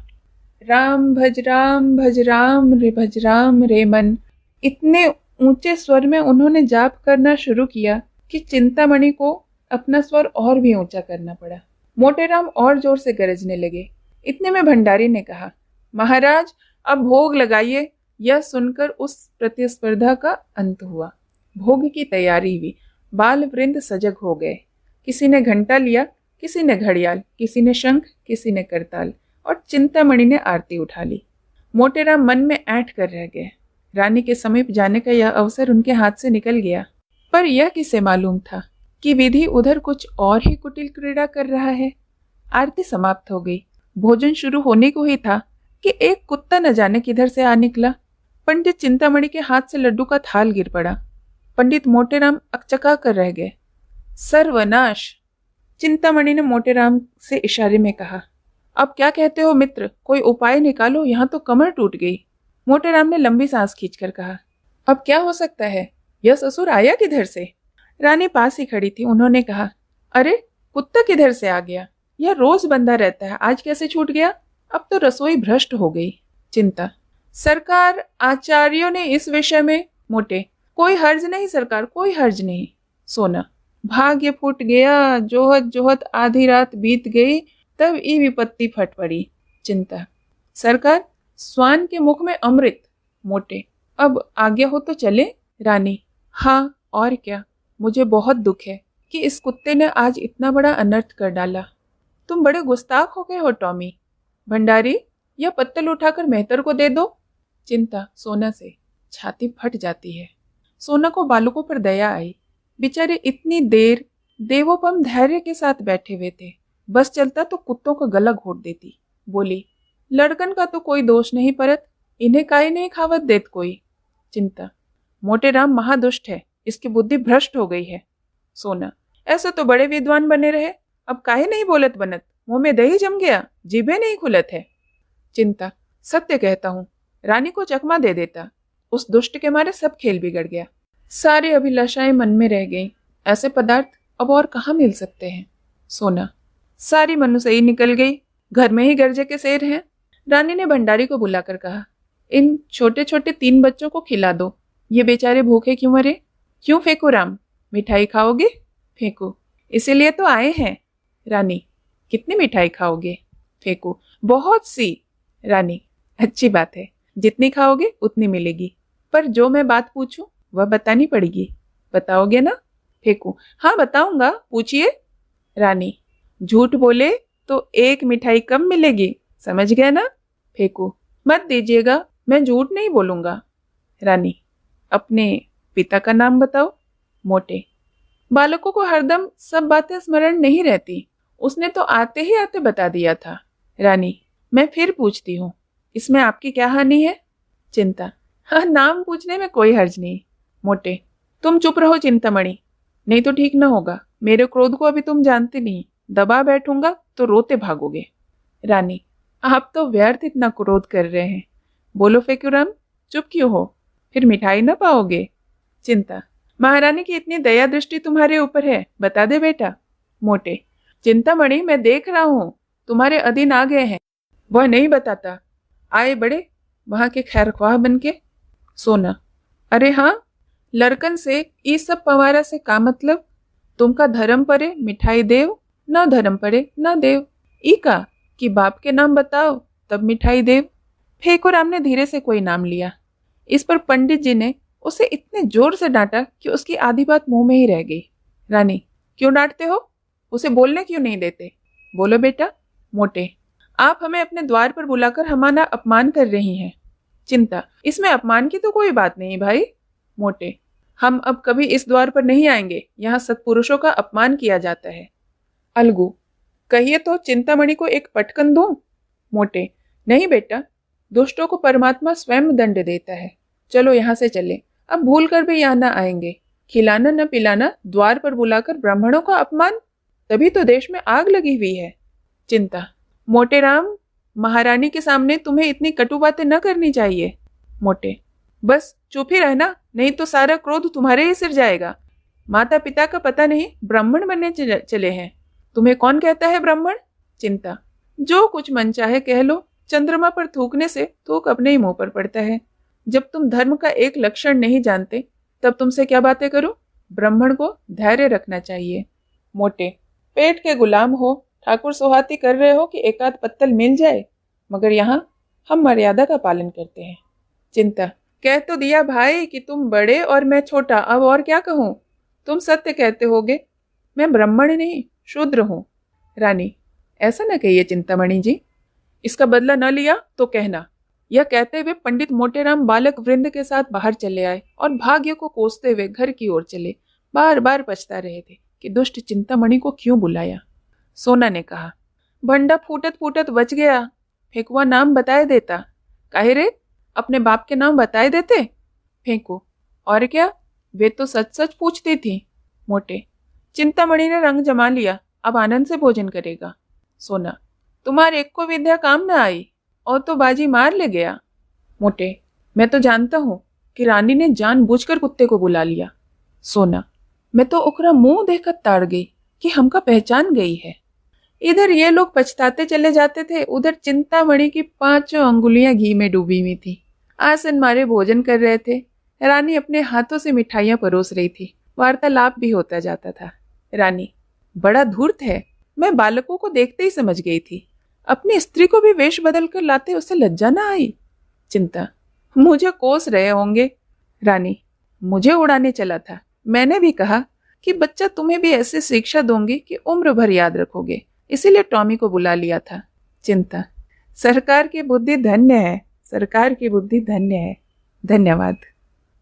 राम भज राम रे भज राम रे मन। इतने ऊंचे स्वर में उन्होंने जाप करना शुरू किया कि चिंतामणि को अपना स्वर और भी ऊंचा करना पड़ा। मोटेराम और जोर से गरजने लगे। इतने में भंडारी ने कहा, महाराज अब भोग लगाइए। यह सुनकर उस प्रतिस्पर्धा का अंत हुआ। भोग की तैयारी हुई। बाल वृंद सजग हो गए। किसी ने घंटा लिया, किसी ने घड़ियाल, किसी ने शंख, किसी ने करताल, और चिंतामणि ने आरती उठा ली। मोटेराम मन में ऐंठ कर रह गए। रानी के समीप जाने का यह अवसर उनके हाथ से निकल गया। पर यह किसे मालूम था कि विधि उधर कुछ और ही कुटिल क्रीड़ा कर रहा है। आरती समाप्त हो गई। भोजन शुरू होने को ही था कि एक कुत्ता न जाने किधर से आ निकला। पंडित चिंतामणि के हाथ से लड्डू का थाल गिर पड़ा। पंडित मोटेराम अकचका कर रह गए। सर्वनाश! चिंतामणि ने मोटेराम से इशारे में कहा, अब क्या कहते हो मित्र, कोई उपाय निकालो, यहाँ तो कमर टूट गई। मोटेराम ने लंबी सांस खींचकर कहा, अब क्या हो सकता है, यह ससुर आया किधर से? रानी पास ही खड़ी थी। उन्होंने कहा, अरे कुत्ता किधर से आ गया, यह रोज बंधा रहता है, आज कैसे छूट गया? अब तो रसोई भ्रष्ट हो गई। चिंता, सरकार आचार्यों ने इस विषय में। मोटे, कोई हर्ज नहीं सरकार, कोई हर्ज नहीं। सोना, भाग्य फूट गया, जोहत जोहत आधी रात बीत गई, तब ई विपत्ति फट पड़ी। चिंता, सरकार स्वान के मुख में अमृत। मोटे, अब आज्ञा हो तो चले। रानी, हाँ और क्या, मुझे बहुत दुख है कि इस कुत्ते ने आज इतना बड़ा अनर्थ कर डाला। तुम बड़े गुस्ताख हो गए हो टॉमी। भंडारी, यह पत्तल उठाकर मेहतर को दे दो। चिंता, सोना से छाती फट जाती है। सोना को बालकों पर दया आई। बेचारे इतनी देर देवोपम धैर्य के साथ बैठे हुए थे, बस चलता तो कुत्तों का गला घोट देती। बोली, लड़कन का तो कोई दोष नहीं परत, इन्हें काहे नहीं खावत देत कोई। चिंता, मोटेराम महादुष्ट है, इसकी बुद्धि भ्रष्ट हो गई है। सोना, ऐसे तो बड़े विद्वान बने रहे, अब काहे नहीं बोलत बनत, मुंह में दही जम गया, जीभे नहीं खुलत है। चिंता, सत्य कहता हूँ, रानी को चकमा दे देता, उस दुष्ट के मारे सब खेल बिगड़ गया। सारी अभिलाषाएं मन में रह गई। ऐसे पदार्थ अब और कहाँ मिल सकते हैं। सोना, सारी मनुष्यई निकल गई, घर में ही गर्जे के शेर हैं। रानी ने भंडारी को बुलाकर कहा, इन छोटे छोटे 3 बच्चों को खिला दो, ये बेचारे भूखे क्यों मरे। क्यों फेंकू राम, मिठाई खाओगे। फेंकू, इसीलिए तो आए हैं। रानी, कितनी मिठाई खाओगे। फेंकू, बहुत सी। रानी, अच्छी बात है, जितनी खाओगे उतनी मिलेगी, पर जो मैं बात पूछूं वह बतानी पड़ेगी, बताओगे ना। फेंकू, हाँ बताऊंगा, पूछिए। रानी, झूठ बोले तो 1 मिठाई कम मिलेगी, समझ गए ना। फेंकू, मत दीजिएगा, मैं झूठ नहीं बोलूंगा। रानी, अपने पिता का नाम बताओ। मोटे, बालकों को हरदम सब बातें स्मरण नहीं रहती, उसने तो आते ही आते बता दिया था। रानी, मैं फिर पूछती हूँ, इसमें आपकी क्या हानि है। चिंता, हाँ नाम पूछने में कोई हर्ज नहीं। मोटे, तुम चुप रहो चिंतामणि, नहीं तो ठीक न होगा। मेरे क्रोध को अभी तुम जानते नहीं, दबा बैठूंगा तो रोते भागोगे। रानी, आप तो व्यर्थ इतना क्रोध कर रहे हैं। बोलो फेकुराम, चुप क्यों हो, फिर मिठाई न पाओगे। चिंता, महारानी की इतनी दया दृष्टि तुम्हारे ऊपर है, बता दे बेटा। मोटे, चिंतामणि मैं देख रहा हूं, तुम्हारे अधीन आ गए हैं, वह नहीं बताता, आए बड़े वहां के खैरख्वाह बन के। सोना, अरे हाँ, लड़कन से ई सब पवारा से का मतलब, तुमका धर्म परे मिठाई देव, न धर्म परे न देव। ई का कि बाप के नाम बताओ तब मिठाई देव। फेकुराम ने धीरे से कोई नाम लिया। इस पर पंडित जी ने उसे इतने जोर से डांटा कि उसकी आधी बात मुंह में ही रह गई। रानी, क्यों डांटते हो, उसे बोलने क्यों नहीं देते, बोलो बेटा। मोटे, आप हमें अपने द्वार पर बुलाकर हमारा अपमान कर रही हैं। चिंता, इसमें अपमान की तो कोई बात नहीं भाई। मोटे, हम अब कभी इस द्वार पर नहीं आएंगे, यहाँ सत्पुरुषों का अपमान किया जाता है। अलगू, कहिए तो चिंतामणि को एक पटकन दूं। मोटे, नहीं बेटा, दुष्टों को परमात्मा स्वयं दंड देता है, चलो यहाँ से चले, अब भूल कर भी यहाँ न आएंगे। खिलाना न पिलाना, द्वार पर बुलाकर ब्राह्मणों का अपमान, तभी तो देश में आग लगी हुई है। चिंता, मोटे राम, महारानी के सामने तुम्हें इतनी कटु बातें न करनी चाहिए। मोटे, बस चुप ही रहना, नहीं तो सारा क्रोध तुम्हारे ही सिर जाएगा। माता पिता का पता नहीं, ब्राह्मण बनने चले हैं, तुम्हें कौन कहता है ब्राह्मण। चिंता, जो कुछ मन चाहे कह लो, चंद्रमा पर थूकने से थूक अपने ही मुंह पर पड़ता है। जब तुम धर्म का एक लक्षण नहीं जानते, तब तुमसे क्या बातें करूं। ब्राह्मण को धैर्य रखना चाहिए। मोटे, पेट के गुलाम हो, ठाकुर सोहाती कर रहे हो कि एकाध पत्तल मिल जाए, मगर यहाँ हम मर्यादा का पालन करते हैं। चिंता, कह तो दिया भाई कि तुम बड़े और मैं छोटा, अब और क्या कहूं। तुम सत्य कहते होगे, मैं ब्राह्मण नहीं शूद्र हूं। रानी, ऐसा न कहिए चिंतामणि जी, इसका बदला न लिया तो कहना। यह कहते हुए पंडित मोटेराम बालक वृंद के साथ बाहर चले आए और भाग्य को कोसते हुए घर की ओर चले। बार बार पछता रहे थे कि दुष्ट चिंतामणि को क्यों बुलाया। सोना ने कहा, भंडा फूटत फूटत बच गया, फेंकुआ नाम बताए देता। काहे रे, अपने बाप के नाम बताए देते। फेंकू, और क्या, वे तो सच सच पूछती थी। मोटे, चिंतामणि ने रंग जमा लिया, अब आनंद से भोजन करेगा। सोना, तुम्हारे एक को विद्या काम न आई और तो बाजी मार ले गया। मोटे, मैं तो जानता हूँ कि रानी ने जानबूझकर कुत्ते को बुला लिया। सोना, मैं तो ओकरा मुंह देखकर ताड़ गई कि हमका पहचान गई है। इधर ये लोग पछताते चले जाते थे, उधर चिंतामणि की 5 अंगुलियां घी में डूबी हुई थी। आसन मारे भोजन कर रहे थे, रानी अपने हाथों से मिठाइयां परोस रही थी, वार्तालाप भी होता जाता था। रानी, बड़ा धूर्त है, मैं बालकों को देखते ही समझ गई थी, अपनी स्त्री को भी वेश बदल कर लाते उसे लज्जा ना आई। चिंता, मुझे कोस रहे होंगे। रानी, मुझे उड़ाने चला था, मैंने भी कहा कि बच्चा तुम्हें भी ऐसे शिक्षा दूंगी कि उम्र भर याद रखोगे, इसीलिए टॉमी को बुला लिया था। चिंता, सरकार की बुद्धि धन्य है, सरकार की बुद्धि धन्य है। धन्यवाद।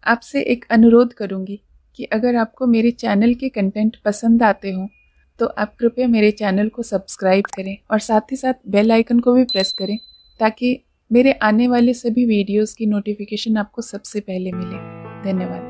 आपसे एक अनुरोध करूंगी कि अगर आपको मेरे चैनल के कंटेंट पसंद आते हों तो आप कृपया मेरे चैनल को सब्सक्राइब करें और साथ ही साथ बेल आइकन को भी प्रेस करें, ताकि मेरे आने वाले सभी वीडियोस की नोटिफिकेशन आपको सबसे पहले मिले। धन्यवाद।